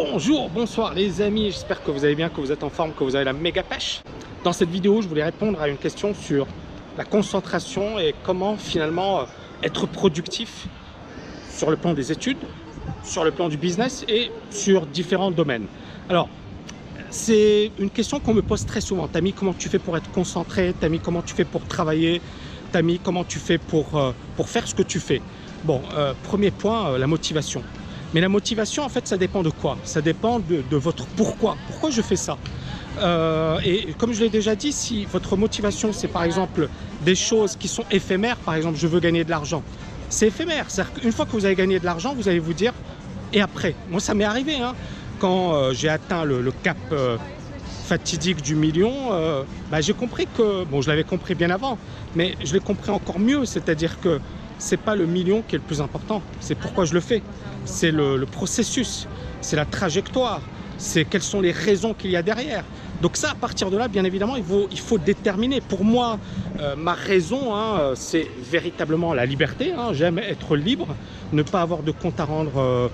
Bonjour, bonsoir les amis, j'espère que vous allez bien, que vous êtes en forme, que vous avez la méga pêche. Dans cette vidéo, je voulais répondre à une question sur la concentration et comment finalement être productif sur le plan des études, sur le plan du business et sur différents domaines. Alors, c'est une question qu'on me pose très souvent. Tammy, comment tu fais pour être concentré? Tammy, comment tu fais pour travailler? Tammy, comment tu fais pour faire ce que tu fais? Bon, premier point, la motivation. Mais la motivation, en fait, ça dépend de quoi? Ça dépend de votre pourquoi. Pourquoi je fais ça? Et comme je l'ai déjà dit, si votre motivation, c'est par exemple des choses qui sont éphémères, par exemple, je veux gagner de l'argent, c'est éphémère. C'est-à-dire qu'une fois que vous avez gagné de l'argent, vous allez vous dire, et après? Moi, ça m'est arrivé, hein, quand j'ai atteint le cap fatidique du million, j'ai compris que, bon, je l'avais compris bien avant, mais je l'ai compris encore mieux, c'est-à-dire que c'est pas le million qui est le plus important, c'est pourquoi je le fais. C'est le processus, c'est la trajectoire, c'est quelles sont les raisons qu'il y a derrière. Donc ça, à partir de là, bien évidemment, il faut déterminer. Pour moi, ma raison, hein, c'est véritablement la liberté. Hein. J'aime être libre, ne pas avoir de compte à rendre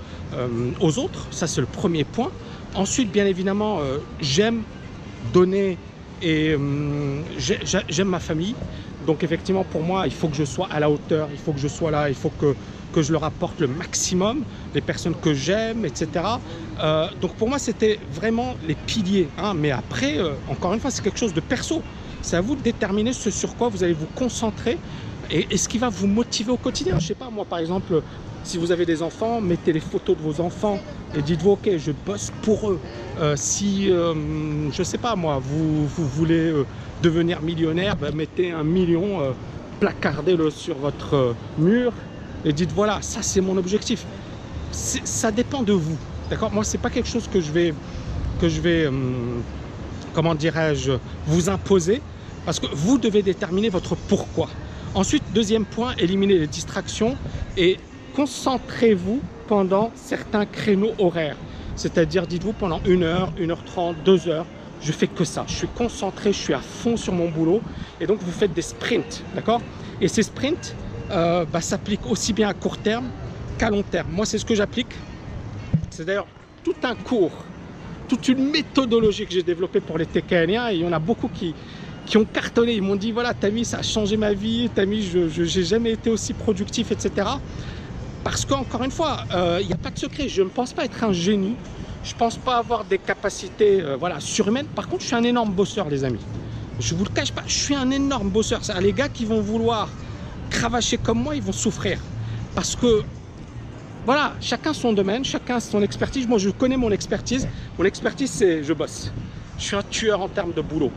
aux autres. Ça, c'est le premier point. Ensuite, bien évidemment, j'aime donner et j'aime ma famille. Donc effectivement, pour moi, il faut que je sois à la hauteur, il faut que je sois là, il faut que je leur apporte le maximum, les personnes que j'aime, etc. Donc pour moi, c'était vraiment les piliers. Hein. Mais après, encore une fois, c'est quelque chose de perso. C'est à vous de déterminer ce sur quoi vous allez vous concentrer et ce qui va vous motiver au quotidien. Je ne sais pas, moi par exemple, si vous avez des enfants, mettez les photos de vos enfants et dites-vous, ok, je bosse pour eux. Si, je ne sais pas moi, vous voulez devenir millionnaire, mettez 1 million, placardez-le sur votre mur et dites, voilà, ça c'est mon objectif. Ça dépend de vous, d'accord? Moi, c'est pas quelque chose que je vais comment dirais-je, vous imposer, parce que vous devez déterminer votre pourquoi. Ensuite, deuxième point, éliminez les distractions et concentrez-vous pendant certains créneaux horaires. C'est-à-dire, dites-vous, pendant 1 heure, 1h30, 2 heures, je fais que ça. Je suis concentré, je suis à fond sur mon boulot. Et donc, vous faites des sprints, d'accord? Et ces sprints s'appliquent aussi bien à court terme qu'à long terme. Moi, c'est ce que j'applique. C'est d'ailleurs tout un cours, toute une méthodologie que j'ai développée pour les TKNiens. Et il y en a beaucoup qui ont cartonné. Ils m'ont dit, voilà, Tammy, ça a changé ma vie. Tammy, je n'ai jamais été aussi productif, etc. Parce qu'encore une fois, il n'y a pas de secret. Je ne pense pas être un génie. Je ne pense pas avoir des capacités surhumaines. Par contre, je suis un énorme bosseur, les amis. Je ne vous le cache pas. Je suis un énorme bosseur. Les gars qui vont vouloir cravacher comme moi, ils vont souffrir. Parce que, voilà, chacun son domaine, chacun son expertise. Moi, je connais mon expertise. Mon expertise, c'est je bosse. Je suis un tueur en termes de boulot.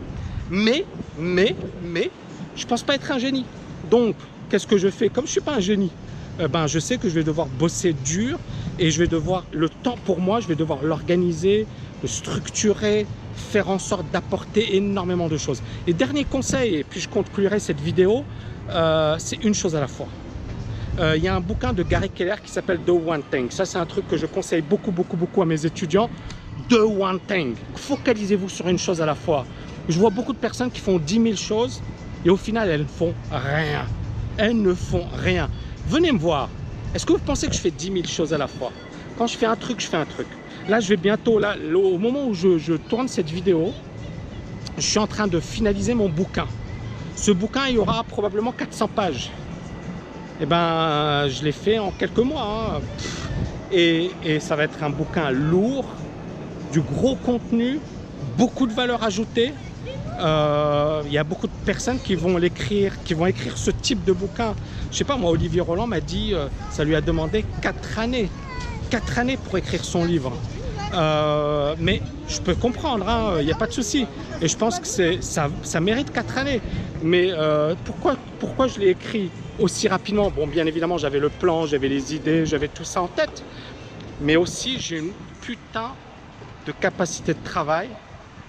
Mais, je ne pense pas être un génie. Donc, qu'est-ce que je fais? Comme je ne suis pas un génie, je sais que je vais devoir bosser dur et je vais devoir, le temps pour moi, je vais devoir l'organiser, le structurer, faire en sorte d'apporter énormément de choses. Et dernier conseil, et puis je conclurai cette vidéo, c'est une chose à la fois. Il y a un bouquin de Gary Keller qui s'appelle The One Thing. Ça, c'est un truc que je conseille beaucoup à mes étudiants. The One Thing. Focalisez-vous sur une chose à la fois. Je vois beaucoup de personnes qui font 10 000 choses et au final, elles ne font rien. Elles ne font rien. Venez me voir. Est-ce que vous pensez que je fais 10 000 choses à la fois? Quand je fais un truc, je fais un truc. Là, je vais bientôt, là, au moment où je tourne cette vidéo, je suis en train de finaliser mon bouquin. Ce bouquin, il y aura probablement 400 pages. Et je l'ai fait en quelques mois. Hein. Et ça va être un bouquin lourd, du gros contenu, beaucoup de valeur ajoutée. Il y a beaucoup de personnes qui vont écrire ce type de bouquin. Je sais pas, moi, Olivier Roland m'a dit, ça lui a demandé 4 années. 4 années pour écrire son livre. Mais je peux comprendre, hein, il n'y a pas de souci. Et je pense que ça mérite 4 années. Mais pourquoi je l'ai écrit aussi rapidement? Bon, bien évidemment, j'avais le plan, j'avais les idées, j'avais tout ça en tête. Mais aussi, j'ai une putain de capacité de travail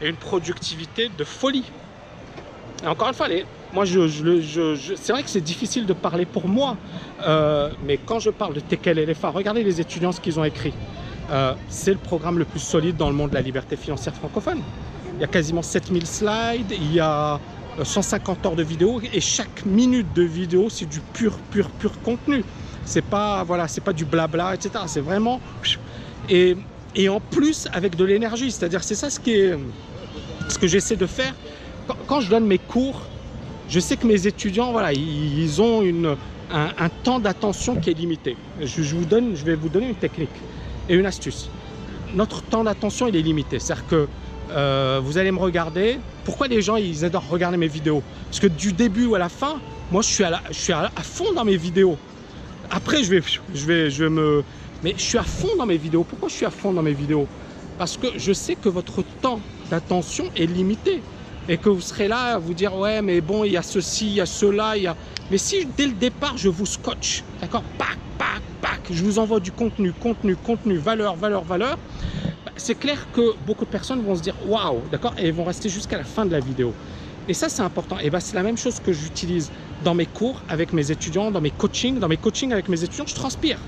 et une productivité de folie. Et encore une fois, moi, c'est vrai que c'est difficile de parler pour moi, mais quand je parle de TKLFA, regardez les étudiants ce qu'ils ont écrit. C'est le programme le plus solide dans le monde de la liberté financière francophone. Il y a quasiment 7000 slides, il y a 150 heures de vidéo et chaque minute de vidéo, c'est du pur contenu. C'est pas, voilà, c'est pas du blabla, etc. C'est vraiment... Et et en plus avec de l'énergie. C'est-à-dire, c'est ça ce que j'essaie de faire. Quand je donne mes cours, je sais que mes étudiants, voilà, ils ont un temps d'attention qui est limité. Je vais vous donner une technique et une astuce. Notre temps d'attention, il est limité. C'est-à-dire que vous allez me regarder. Pourquoi les gens, ils adorent regarder mes vidéos? Parce que du début à la fin, moi, je suis à fond dans mes vidéos. Après, mais je suis à fond dans mes vidéos. Pourquoi je suis à fond dans mes vidéos? Parce que je sais que votre temps d'attention est limité. Et que vous serez là à vous dire, ouais, mais bon, il y a ceci, il y a cela, il y a... Mais si dès le départ, je vous scotche, d'accord, pac, pac, pac, je vous envoie du contenu, valeur, c'est clair que beaucoup de personnes vont se dire, waouh, d'accord, et vont rester jusqu'à la fin de la vidéo. Et ça, c'est important. Et bien, c'est la même chose que j'utilise dans mes cours avec mes étudiants, dans mes coachings avec mes étudiants, je transpire.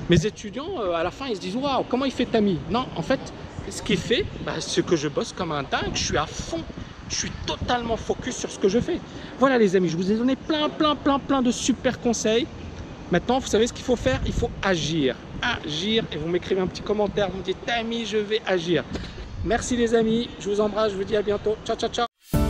Mes étudiants, à la fin, ils se disent, waouh, comment il fait Tammy? Non, en fait, ce qu'il fait, c'est que je bosse comme un dingue, je suis à fond. Je suis totalement focus sur ce que je fais. Voilà les amis, je vous ai donné plein de super conseils. Maintenant, vous savez ce qu'il faut faire? Il faut agir. Agir, et vous m'écrivez un petit commentaire, vous me dites Tammy, je vais agir. Merci les amis, je vous embrasse, je vous dis à bientôt. Ciao, ciao, ciao.